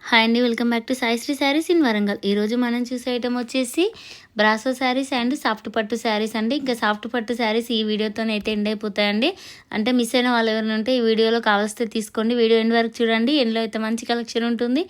Hi అండి, welcome back to Saisri saris in Warangal. ఈరోజు మనం చూసే ఐటమ్ వచ్చేసి బ్రాసో శారీస్ అండ్ సాఫ్ట్ పట్టు శారీస్ అండి. ఇంకా సాఫ్ట్ పట్టు శారీస్ ఈ వీడియోతోనే అయితే ఎండ్ అయిపోతాయండి. అంటే మిస్ అయిన వాళ్ళు ఎవరైనా ఉంటే ఈ వీడియోలో కావాల్స్తే తీసుకోండి. వీడియో ఎండ్ వరకు చూడండి. ఎండ్లో అయితే మంచి కలెక్షన్ ఉంటుంది.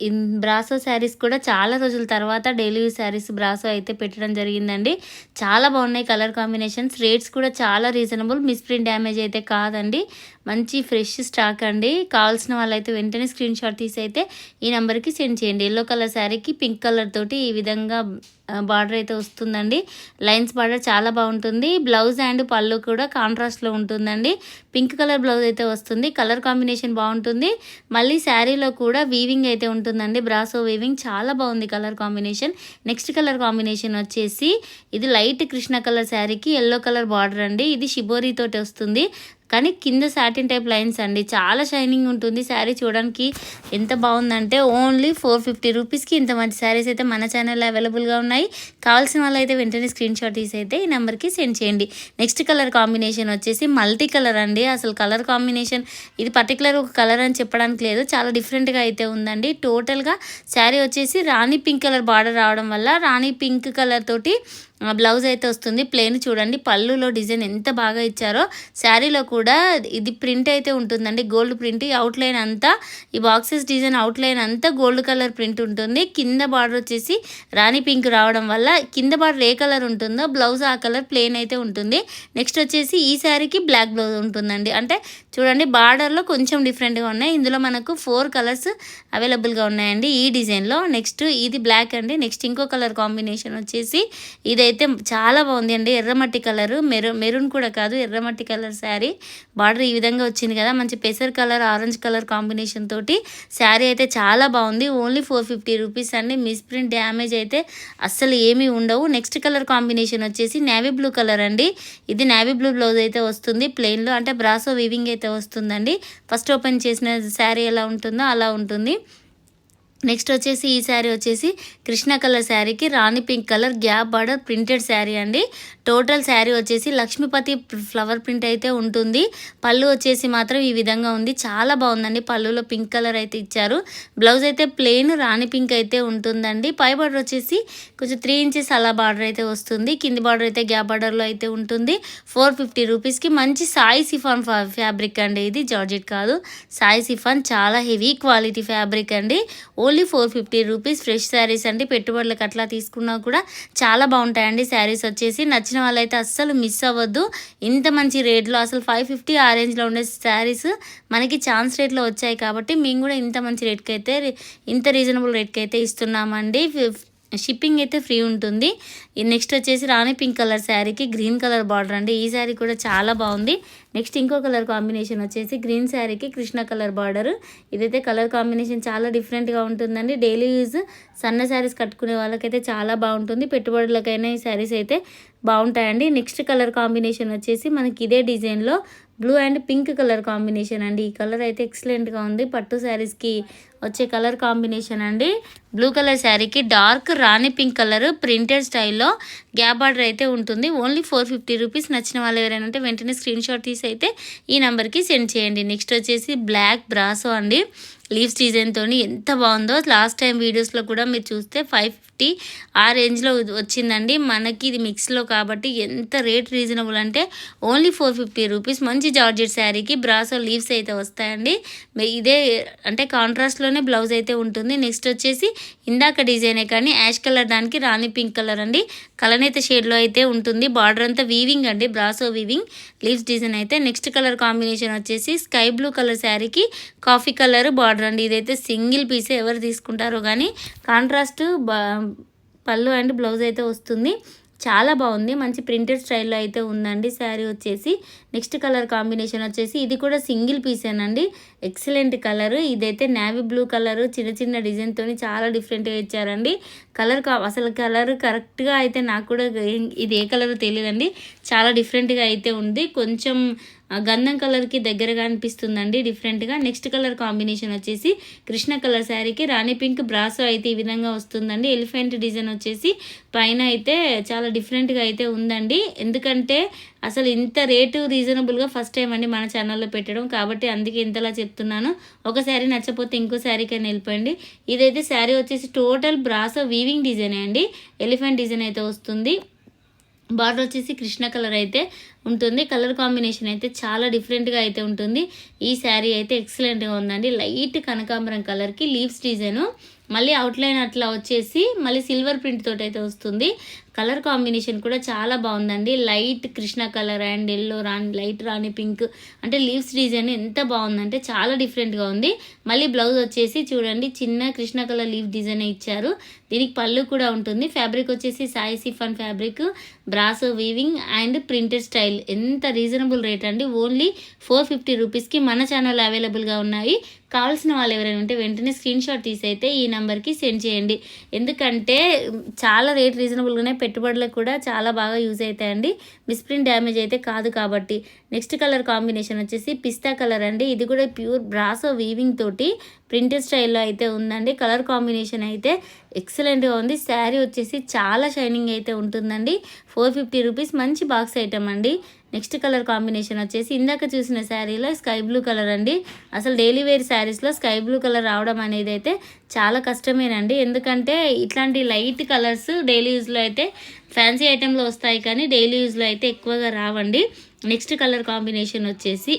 ఈ బ్రాసో శారీస్ కూడా చాలా రోజుల తర్వాత డైలీ యూస్ శారీస్ బ్రాసో అయితే పెట్టడం జరిగిందండి. చాలా బాగున్నాయి కలర్ కాంబినేషన్స్. రేట్స్ కూడా చాలా రీజనబుల్. మిస్ప్రింట్ డ్యామేజ్ అయితే కాదండి. మంచి ఫ్రెష్ స్టాక్ అండి. కావాల్సిన వాళ్ళైతే వెంటనే స్క్రీన్ షాట్ తీసి అయితే ఈ నెంబర్కి సెండ్ చేయండి. ఎల్లో కలర్ శారీకి పింక్ కలర్ తోటి ఈ విధంగా బార్డర్ అయితే వస్తుందండి. లైన్స్ బార్డర్ చాలా బాగుంటుంది. బ్లౌజ్ అండ్ పళ్ళు కూడా కాంట్రాస్ట్లో ఉంటుందండి. పింక్ కలర్ బ్లౌజ్ అయితే వస్తుంది. కలర్ కాంబినేషన్ బాగుంటుంది. మళ్ళీ శారీలో కూడా వీవింగ్ అయితే ఉంటుందండి. బ్రాసో వీవింగ్ చాలా బాగుంది colour combination. Next colour combination వచ్చేసి ఇది లైట్ కృష్ణ కలర్ శారీకి ఎల్లో కలర్ బార్డర్ అండి. ఇది షిబోరీ తోటి వస్తుంది. కానీ కింద సాటిన్ టైప్ లైన్స్ అండి. చాలా షైనింగ్ ఉంటుంది. శారీ చూడడానికి ఎంత బాగుందంటే ఓన్లీ 450 రూపీస్కి ఇంత మంచి శారీస్ అయితే మన ఛానల్లో అవైలబుల్గా ఉన్నాయి. కావాల్సిన వాళ్ళు అయితే వెంటనే స్క్రీన్ షాట్ తీసి అయితే ఈ నెంబర్కి సెండ్ చేయండి. నెక్స్ట్ కలర్ కాంబినేషన్ వచ్చేసి మల్టీ కలర్ అండి. అసలు కలర్ కాంబినేషన్ ఇది పర్టికులర్ ఒక కలర్ అని చెప్పడానికి లేదు, చాలా డిఫరెంట్గా అయితే ఉందండి. టోటల్గా శారీ వచ్చేసి రాణి పింక్ కలర్ బార్డర్ రావడం వల్ల రాణి పింక్ కలర్ తోటి బ్లౌజ్ అయితే వస్తుంది. ప్లెయిన్ చూడండి, పళ్ళులో డిజైన్ ఎంత బాగా ఇచ్చారో. శారీలో కూడా ఇది ప్రింట్ అయితే ఉంటుందండి, గోల్డ్ ప్రింట్. అవుట్లైన్ అంతా ఈ బాక్సెస్ డిజైన్ అవుట్లైన్ అంతా గోల్డ్ కలర్ ప్రింట్ ఉంటుంది. కింద బార్డర్ వచ్చేసి రాణి పింక్ రావడం వల్ల కింద బార్డర్ ఏ కలర్ ఉంటుందో బ్లౌజ్ ఆ కలర్ ప్లెయిన్ అయితే ఉంటుంది. నెక్స్ట్ వచ్చేసి ఈ శారీకి బ్లాక్ బ్లౌజ్ ఉంటుందండి. అంటే చూడండి బార్డర్లో కొంచెం డిఫరెంట్గా ఉన్నాయి. ఇందులో మనకు 4 కలర్స్ అవైలబుల్గా ఉన్నాయండి ఈ డిజైన్లో. నెక్స్ట్ ఇది బ్లాక్ అండి. నెక్స్ట్ ఇంకో కలర్ కాంబినేషన్ వచ్చేసి ఇదైతే చాలా బాగుంది అండి. ఎర్రమట్టి కలరు, మెరూన్ కూడా కాదు, ఎర్రమట్టి కలర్ శారీ. బార్డర్ ఈ విధంగా వచ్చింది కదా, మంచి పెసర్ కలర్ ఆరెంజ్ కలర్ కాంబినేషన్ తోటి శారీ అయితే చాలా బాగుంది. ఓన్లీ 450 రూపీస్ అండి. మిస్ప్రింట్ డ్యామేజ్ అయితే అస్సలు ఏమీ ఉండవు. నెక్స్ట్ కలర్ కాంబినేషన్ వచ్చేసి నేవీ బ్లూ కలర్ అండి. ఇది నేవీ బ్లూ బ్లౌజ్ అయితే వస్తుంది ప్లెయిన్లో. అంటే బ్రాసో వీవింగ్ అయితే వస్తుందండి. ఫస్ట్ ఓపెన్ చేసిన శారీ ఎలా ఉంటుందో అలా ఉంటుంది. నెక్స్ట్ వచ్చేసి ఈ శారీ వచ్చేసి కృష్ణ కలర్ శారీకి Rani pink colour gap border printed sari అండి. టోటల్ శారీ వచ్చేసి లక్ష్మీపతి ఫ్లవర్ ప్రింట్ అయితే ఉంటుంది. పళ్ళు వచ్చేసి మాత్రం ఈ విధంగా ఉంది. చాలా బాగుందండి. పళ్ళులో పింక్ కలర్ అయితే ఇచ్చారు. బ్లౌజ్ అయితే ప్లెయిన్ రాణి పింక్ అయితే ఉంటుందండి. పై బార్డర్ వచ్చేసి కొంచెం 3 ఇంచెస్ అలా బార్డర్ అయితే వస్తుంది. కింది బార్డర్ అయితే గ్యాప్ బార్డర్లో అయితే ఉంటుంది. 450 రూపీస్కి మంచి సాయి సిఫాన్ ఫ్యాబ్రిక్ అండి. ఇది జార్జెట్ కాదు, సాయి సిఫాన్. చాలా హెవీ క్వాలిటీ ఫ్యాబ్రిక్ అండి. Only 450 rupees. ఫ్రెష్ శారీస్ అండి. పెట్టుబడులకు అట్లా తీసుకున్నా కూడా చాలా బాగుంటాయండి శారీస్ వచ్చేసి. నచ్చిన వాళ్ళైతే అస్సలు మిస్ అవ్వద్దు. ఇంత మంచి రేట్లో అసలు 550 ఆ రేంజ్లో ఉండే శారీస్ మనకి ఛాన్స్ రేట్లో వచ్చాయి కాబట్టి మేము కూడా ఇంత మంచి రేట్కి అయితే, ఇంత రీజనబుల్ రేట్కి అయితే ఇస్తున్నామండి. షిప్పింగ్ అయితే ఫ్రీ ఉంటుంది. నెక్స్ట్ వచ్చేసి రాణి పింక్ కలర్ శారీకి గ్రీన్ కలర్ బార్డర్ అండి. ఈ శారీ కూడా చాలా బాగుంది. నెక్స్ట్ ఇంకో కలర్ కాంబినేషన్ వచ్చేసి గ్రీన్ శారీకి కృష్ణ కలర్ బార్డర్. ఇదైతే కలర్ కాంబినేషన్ చాలా డిఫరెంట్గా ఉంటుందండి. డైలీ యూజ్ సన్న శారీస్ కట్టుకునే వాళ్ళకైతే చాలా బాగుంటుంది. పెట్టుబడులకైనా ఈ శారీస్ అయితే బాగుంటాయండి. నెక్స్ట్ కలర్ కాంబినేషన్ వచ్చేసి మనకి ఇదే డిజైన్లో blue and pink colour combination అండి. ఈ కలర్ అయితే ఎక్సలెంట్గా ఉంది. పట్టు శారీస్కి వచ్చే కలర్ కాంబినేషన్ అండి. బ్లూ కలర్ శారీకి డార్క్ రాణి పింక్ కలర్ ప్రింటెడ్ స్టైల్లో గ్యాప్ బార్డర్ అయితే ఉంటుంది. Only 450 rupees. నచ్చిన వాళ్ళు ఎవరైనా ఉంటే వెంటనే స్క్రీన్ షాట్ తీసి అయితే ఈ నెంబర్కి సెండ్ చేయండి. నెక్స్ట్ వచ్చేసి బ్లాక్ బ్రాసో అండి. లీవ్స్ డిజైన్తో ఎంత బాగుందో. లాస్ట్ టైం వీడియోస్లో కూడా మీరు చూస్తే 550 ఆ రేంజ్లో వచ్చిందండి. మనకి ఇది మిక్స్లో కాబట్టి ఎంత రేట్ రీజనబుల్ అంటే ఓన్లీ 450 రూపీస్. మంచి జార్జెట్ శారీకి బ్రాసో లీవ్స్ అయితే వస్తాయండి. ఇదే అంటే కాంట్రాస్ట్లోనే బ్లౌజ్ అయితే ఉంటుంది. నెక్స్ట్ వచ్చేసి ఇందాక డిజైనే కానీ యాష్ కలర్ దానికి రాణి పింక్ కలర్ అండి. కలనేత షేడ్లో అయితే ఉంటుంది. బార్డర్ అంతా వీవింగ్ అండి, బ్రాసో వీవింగ్ లీవ్స్ డిజైన్ అయితే. నెక్స్ట్ కలర్ కాంబినేషన్ వచ్చేసి స్కై బ్లూ కలర్ శారీకి కాఫీ కలర్ బార్డర్ అండి. ఇదైతే సింగిల్ పీసే, ఎవరు తీసుకుంటారో కానీ కాంట్రాస్ట్ పళ్ళు అండ్ బ్లౌజ్ అయితే వస్తుంది. చాలా బాగుంది. మంచి ప్రింటెడ్ స్టైల్లో అయితే ఉందండి శారీ వచ్చేసి. నెక్స్ట్ కలర్ కాంబినేషన్ వచ్చేసి ఇది కూడా సింగిల్ పీసేనండి. Excellent colour. ఇదైతే నేవీ బ్లూ కలర్ చిన్న చిన్న డిజైన్తో చాలా డిఫరెంట్గా ఇచ్చారండి. అసలు కలర్ కరెక్ట్గా అయితే నాకు కూడా ఇది ఏ కలర్ తెలియదండి. చాలా డిఫరెంట్గా అయితే ఉంది. కొంచెం గంధం కలర్కి దగ్గరగా అనిపిస్తుందండి డిఫరెంట్గా. నెక్స్ట్ కలర్ కాంబినేషన్ వచ్చేసి కృష్ణ కలర్ శారీకి రాణి పింక్ బ్రాసో అయితే ఈ విధంగా వస్తుందండి. ఎలిఫెంట్ డిజైన్ వచ్చేసి పైన అయితే చాలా డిఫరెంట్గా అయితే ఉందండి. ఎందుకంటే అసలు ఇంత రేటు రీజనబుల్గా ఫస్ట్ టైం అండి మన ఛానల్లో పెట్టడం, కాబట్టి అందుకే ఇంతలా చెప్తున్నాను. ఒక శారీ నచ్చపోతే ఇంకో శారీకైనా వెళ్ళిపోయింది. ఇదైతే శారీ వచ్చేసి టోటల్ బ్రాసో వీవింగ్ డిజైన్ అండి. ఎలిఫెంట్ డిజైన్ అయితే వస్తుంది. బార్డర్ వచ్చేసి కృష్ణ కలర్ అయితే ఉంటుంది. కలర్ కాంబినేషన్ అయితే చాలా డిఫరెంట్గా అయితే ఉంటుంది. ఈ శారీ అయితే ఎక్సలెంట్గా ఉందండి. లైట్ కనకాంబరం కలర్కి లీవ్స్ డిజైను, మళ్ళీ అవుట్లైన్ అట్లా వచ్చేసి మళ్ళీ సిల్వర్ ప్రింట్ తోటి అయితే వస్తుంది. కలర్ కాంబినేషన్ కూడా చాలా బాగుందండి. Light Krishna colour and yellow light Rani pink అంటే లీవ్స్ డిజైన్ ఎంత బాగుందంటే చాలా డిఫరెంట్గా ఉంది. మళ్ళీ బ్లౌజ్ వచ్చేసి చూడండి చిన్న కృష్ణ కలర్ లీవ్ డిజైన్ ఇచ్చారు. దీనికి పళ్ళు కూడా ఉంటుంది. ఫ్యాబ్రిక్ వచ్చేసి Sai chiffon fabric, brasso weaving and printed style. ఎంత రీజనబుల్ రేట్ అండి. ఓన్లీ 450 రూపీస్కి మన ఛానల్లో అవైలబుల్గా ఉన్నాయి. కావాల్సిన వాళ్ళు ఎవరైనా ఉంటే వెంటనే స్క్రీన్ షాట్ తీసి అయితే ఈ నెంబర్కి సెండ్ చేయండి. ఎందుకంటే చాలా రేట్ రీజనబుల్గానే, పెట్టుబడులకు కూడా చాలా బాగా యూజ్ అవుతాయండి. మిస్ప్రింట్ డ్యామేజ్ అయితే కాదు కాబట్టి. నెక్స్ట్ కలర్ కాంబినేషన్ వచ్చేసి పిస్తా కలర్ అండి. ఇది కూడా ప్యూర్ బ్రాసో వీవింగ్ తోటి ప్రింటెడ్ స్టైల్లో అయితే ఉందండి. కలర్ కాంబినేషన్ అయితే ఎక్సలెంట్గా ఉంది. శారీ వచ్చేసి చాలా షైనింగ్ అయితే ఉంటుందండి. 450 రూపీస్ మంచి బాక్స్ ఐటమ్ అండి. నెక్స్ట్ కలర్ కాంబినేషన్ వచ్చేసి ఇందాక చూసిన శారీలో స్కై బ్లూ కలర్ అండి. అసలు డైలీ వేర్ శారీస్లో స్కై బ్లూ కలర్ రావడం అనేది అయితే చాలా కష్టమేనండి. ఎందుకంటే ఇట్లాంటి లైట్ కలర్స్ డైలీ యూజ్లో అయితే ఫ్యాన్సీ ఐటెంలో వస్తాయి, కానీ డైలీ యూజ్లో అయితే ఎక్కువగా రావండి. నెక్స్ట్ కలర్ కాంబినేషన్ వచ్చేసి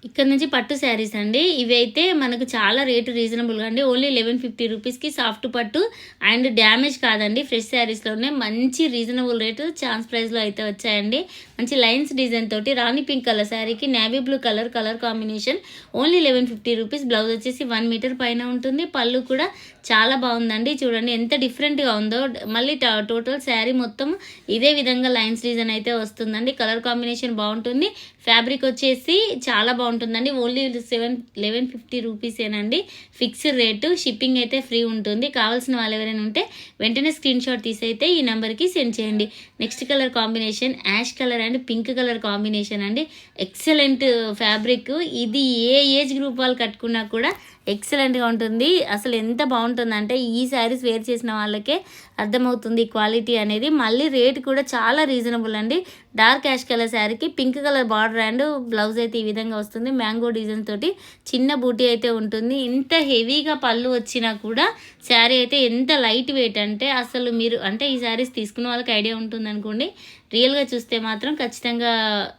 ఇక్కడ నుంచి పట్టు శారీస్ అండి. ఇవి అయితే మనకు చాలా రేటు రీజనబుల్గా అండి. ఓన్లీ 1150 రూపీస్కి సాఫ్ట్ పట్టు అండ్ డ్యామేజ్ కాదండి. ఫ్రెష్ శారీస్లోనే మంచి రీజనబుల్ రేటు ఛాన్స్ ప్రైస్లో అయితే వచ్చాయండి. మంచి లైన్స్ డిజైన్ తోటి రాణి పింక్ కలర్ శారీకి navy blue colour combination. Only 1150 rupees. Blouse వచ్చేసి 1 మీటర్ పైన ఉంటుంది. పళ్ళు కూడా చాలా బాగుందండి. చూడండి ఎంత డిఫరెంట్గా ఉందో. మళ్ళీ టోటల్ శారీ మొత్తం ఇదే విధంగా లైన్స్ డిజైన్ అయితే వస్తుందండి. కలర్ కాంబినేషన్ బాగుంటుంది. ఫ్యాబ్రిక్ వచ్చేసి చాలా బాగుంటుందండి. ఓన్లీ 1150 రూపీసేనండి ఫిక్స్డ్ రేటు. షిప్పింగ్ అయితే ఫ్రీ ఉంటుంది. కావాల్సిన వాళ్ళు ఎవరైనా ఉంటే వెంటనే స్క్రీన్ షాట్ తీసి అయితే ఈ నెంబర్కి సెండ్ చేయండి. Next colour combination ash colour and pink colour combination అండి. Excellent fabric. ఇది ఏ ఏజ్ గ్రూప్ వాళ్ళు కట్టుకున్నా కూడా ఎక్సలెంట్గా ఉంటుంది. అసలు ఎంత బాగుంటుందంటే ఈ శారీస్ వేర్ చేసిన వాళ్ళకే అర్థమవుతుంది క్వాలిటీ అనేది. మళ్ళీ రేట్ కూడా చాలా రీజనబుల్ అండి. డార్క్ యాష్ కలర్ శారీకి pink colour border and blouse అయితే ఈ విధంగా వస్తుంది. మ్యాంగో డిజైన్ తోటి చిన్న బూటీ అయితే ఉంటుంది. ఇంత హెవీగా పళ్ళు వచ్చినా కూడా శారీ అయితే ఎంత లైట్ వెయిట్ అంటే అసలు మీరు అంటే ఈ శారీస్ తీసుకున్న వాళ్ళకి ఐడియా ఉంటుంది అనుకోండి. రియల్గా చూస్తే మాత్రం ఖచ్చితంగా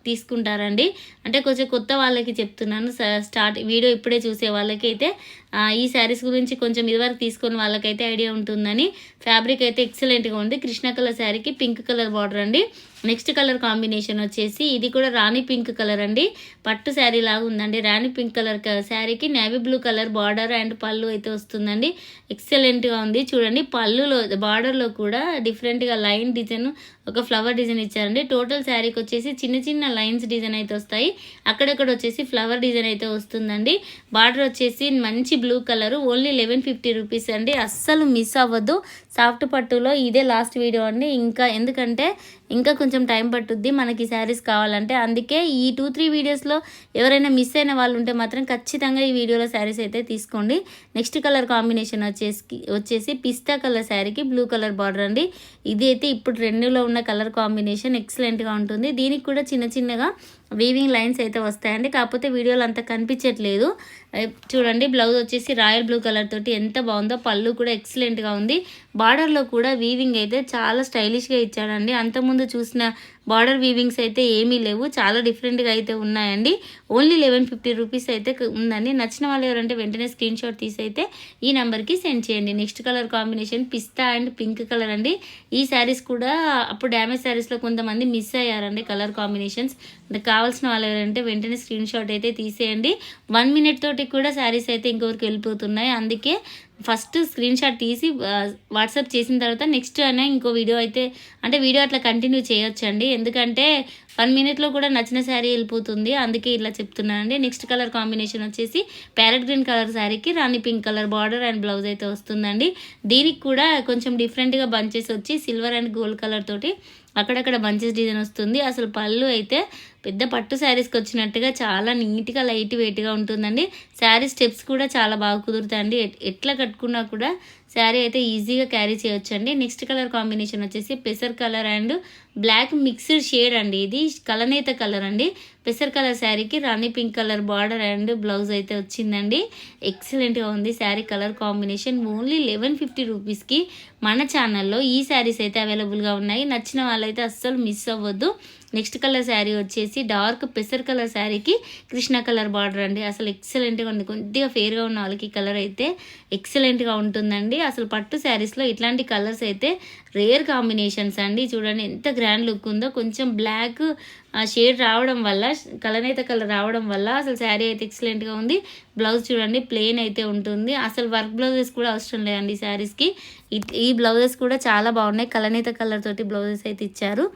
తీసుకుంటారండి. అంటే కొంచెం కొత్త వాళ్ళకి చెప్తున్నాను, స్టార్ట్ వీడియో ఇప్పుడే చూసే వాళ్ళకి అయితే ఈ శారీస్ గురించి కొంచెం ఇదివరకు తీసుకుని వాళ్ళకైతే ఐడియా ఉంటుందని. ఫ్యాబ్రిక్ అయితే ఎక్సలెంట్గా ఉంది. కృష్ణ కలర్ శారీకి పింక్ కలర్ బార్డర్ అండి. నెక్స్ట్ కలర్ కాంబినేషన్ వచ్చేసి ఇది కూడా రాణి పింక్ కలర్ అండి. పట్టు శారీ లాగా ఉందండి. రాణి పింక్ కలర్ శారీకి navy blue colour border and పళ్ళు అయితే వస్తుందండి. ఎక్సలెంట్గా ఉంది. చూడండి పళ్ళులో బార్డర్లో కూడా డిఫరెంట్గా లైన్ డిజైన్, ఒక ఫ్లవర్ డిజైన్ ఇచ్చారండి. టోటల్ శారీకి వచ్చేసి చిన్న చిన్న లైన్స్ డిజైన్ అయితే వస్తాయి. అక్కడక్కడ వచ్చేసి ఫ్లవర్ డిజైన్ అయితే వస్తుందండి. బార్డర్ వచ్చేసి మంచి బ్లూ కలర్. ఓన్లీ 1150 రూపీస్ అండి. అస్సలు మిస్ అవ్వద్దు. సాఫ్ట్ పట్టులో ఇదే లాస్ట్ వీడియో అండి. ఎందుకంటే ఇంకా కొంచెం టైం పట్టుద్ది మనకి శారీస్ కావాలంటే. అందుకే ఈ 2-3 వీడియోస్లో ఎవరైనా మిస్ అయిన వాళ్ళు ఉంటే మాత్రం ఖచ్చితంగా ఈ వీడియోలో శారీస్ అయితే తీసుకోండి. నెక్స్ట్ కలర్ కాంబినేషన్ వచ్చేసి పిస్తా కలర్ శారీకి బ్లూ కలర్ బార్డర్ అండి. ఇది అయితే ఇప్పుడు ట్రెండ్లో ఉన్న కలర్ కాంబినేషన్ ఎక్సలెంట్గా ఉంటుంది. దీనికి కూడా చిన్న చిన్నగా వీవింగ్ లైన్స్ అయితే వస్తాయండి. కాకపోతే వీడియోలో అంత కనిపించట్లేదు. చూడండి బ్లౌజ్ వచ్చేసి రాయల్ బ్లూ కలర్ తోటి ఎంత బాగుందో. పళ్ళు కూడా ఎక్సలెంట్గా ఉంది. బార్డర్లో కూడా వీవింగ్ అయితే చాలా స్టైలిష్గా ఇచ్చాడండి. అంతకుముందు చూసిన బార్డర్ వీవింగ్స్ అయితే ఏమీ లేవు, చాలా డిఫరెంట్గా అయితే ఉన్నాయండి. ఓన్లీ 1150 రూపీస్ అయితే ఉందండి. నచ్చిన వాళ్ళు ఎవరంటే వెంటనే స్క్రీన్ షాట్ తీసి అయితే ఈ నెంబర్కి సెండ్ చేయండి. Next colour combination pista and pink colour అండి. ఈ శారీస్ కూడా అప్పుడు డ్యామేజ్ శారీస్లో కొంతమంది మిస్ అయ్యారండి కలర్ కాంబినేషన్స్. కావాల్సిన వాళ్ళు ఎవరంటే వెంటనే స్క్రీన్ షాట్ అయితే తీసేయండి. 1 మినిట్ తోటి కూడా శారీస్ అయితే ఇంకొకరికి వెళ్ళిపోతున్నాయి. అందుకే ఫస్ట్ స్క్రీన్ షాట్ తీసి వాట్సాప్ చేసిన తర్వాత నెక్స్ట్ అనే ఇంకో వీడియో అయితే అంటే వీడియో అట్లా కంటిన్యూ చేయొచ్చండి. ఎందుకంటే 1 మినిట్లో కూడా నచ్చిన శారీ వెళ్ళిపోతుంది, అందుకే ఇలా చెప్తున్నానండి. నెక్స్ట్ కలర్ కాంబినేషన్ వచ్చేసి ప్యారెట్ గ్రీన్ కలర్ శారీకి Rani pink colour border and blouse అయితే వస్తుందండి. దీనికి కూడా కొంచెం డిఫరెంట్గా బంచెస్ వచ్చి సిల్వర్ అండ్ గోల్డ్ కలర్ తోటి అక్కడక్కడ బంచెస్ డిజైన్ వస్తుంది. అసలు పళ్ళు అయితే పెద్ద పట్టు శారీస్కి వచ్చినట్టుగా చాలా నీట్గా లైట్ వెయిట్గా ఉంటుందండి. శారీ స్టెప్స్ కూడా చాలా బాగా కుదురుతాయండి. ఎట్లా కట్టుకున్నా కూడా శారీ అయితే ఈజీగా క్యారీ చేయొచ్చండి. నెక్స్ట్ కలర్ కాంబినేషన్ వచ్చేసి పెసర్ colour and black mixed shade అండి. ఇది కలనేత కలర్ అండి. పెసర్ కలర్ శారీకి Rani pink colour border and blouse అయితే వచ్చిందండి. ఎక్సలెంట్గా ఉంది శారీ కలర్ కాంబినేషన్. ఓన్లీ 1150 రూపీస్కి మన ఛానల్లో ఈ శారీస్ అయితే అవైలబుల్గా ఉన్నాయి. నచ్చిన వాళ్ళైతే అస్సలు మిస్ అవ్వద్దు. నెక్స్ట్ కలర్ శారీ వచ్చేసి డార్క్ పెసర్ కలర్ శారీకి కృష్ణ కలర్ బార్డర్ అండి. అసలు ఎక్సలెంట్గా ఉంది. కొద్దిగా ఫేర్గా ఉన్న వాళ్ళకి కలర్ అయితే ఎక్సలెంట్గా ఉంటుందండి. అసలు పట్టు శారీస్లో ఇట్లాంటి కలర్స్ అయితే రేర్ కాంబినేషన్స్ అండి. చూడండి ఎంత గ్రాండ్ లుక్ ఉందో. కొంచెం బ్లాక్ షేడ్ రావడం వల్ల, కలర్ రావడం వల్ల అసలు శారీ అయితే ఎక్సలెంట్గా ఉంది. బ్లౌజ్ చూడండి ప్లెయిన్ అయితే ఉంటుంది. అసలు వర్క్ బ్లౌజెస్ కూడా అవసరం లేదండి ఈ శారీస్కి. ఈ బ్లౌజెస్ కూడా చాలా బాగున్నాయి. కలర్ తోటి బ్లౌజెస్ అయితే ఇచ్చారు.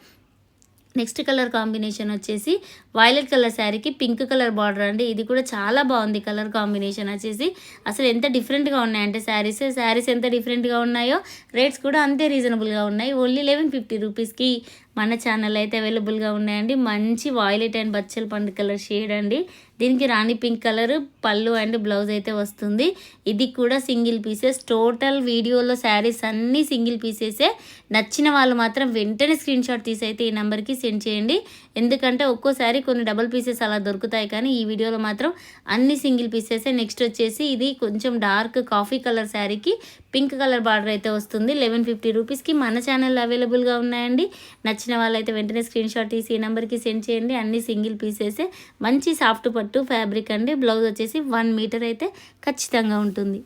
నెక్స్ట్ కలర్ కాంబినేషన్ వచ్చేసి వైలెట్ కలర్ శారీకి పింక్ కలర్ బార్డర్ అండి. ఇది కూడా చాలా బాగుంది కలర్ కాంబినేషన్ వచ్చేసి. అసలు ఎంత డిఫరెంట్గా ఉన్నాయంటే శారీస్ ఎంత డిఫరెంట్గా ఉన్నాయో రేట్స్ కూడా అంతే రీజనబుల్గా ఉన్నాయి. ఓన్లీ 1150 రూపీస్కి మన ఛానల్ అయితే అవైలబుల్గా ఉన్నాయండి. మంచి వాయిలెట్ అండ్ బచ్చల పండు కలర్ షేడ్ అండి. దీనికి రాణి పింక్ కలర్ పళ్ళు అండ్ బ్లౌజ్ అయితే వస్తుంది. ఇది కూడా సింగిల్ పీసెస్. టోటల్ వీడియోలో శారీస్ అన్నీ సింగిల్ పీసెసే. నచ్చిన వాళ్ళు మాత్రం వెంటనే స్క్రీన్ షాట్ తీసి అయితే ఈ నెంబర్కి సెండ్ చేయండి. ఎందుకంటే ఒక్కోసారి కొన్ని డబుల్ పీసెస్ అలా దొరుకుతాయి, కానీ ఈ వీడియోలో మాత్రం అన్ని సింగిల్ పీసెసే. నెక్స్ట్ వచ్చేసి ఇది కొంచెం డార్క్ కాఫీ కలర్ శారీకి పింక్ కలర్ బార్డర్ అయితే వస్తుంది. 1150 రూపీస్కి మన ఛానల్లో అవైలబుల్గా ఉన్నాయండి. నచ్చిన వాళ్ళైతే వెంటనే స్క్రీన్ షాట్ తీసి ఈ నెంబర్కి సెండ్ చేయండి. అన్ని సింగిల్ పీసెసే. మంచి సాఫ్ట్ పట్టు ఫ్యాబ్రిక్ అండి. బ్లౌజ్ వచ్చేసి 1 మీటర్ అయితే ఖచ్చితంగా ఉంటుంది.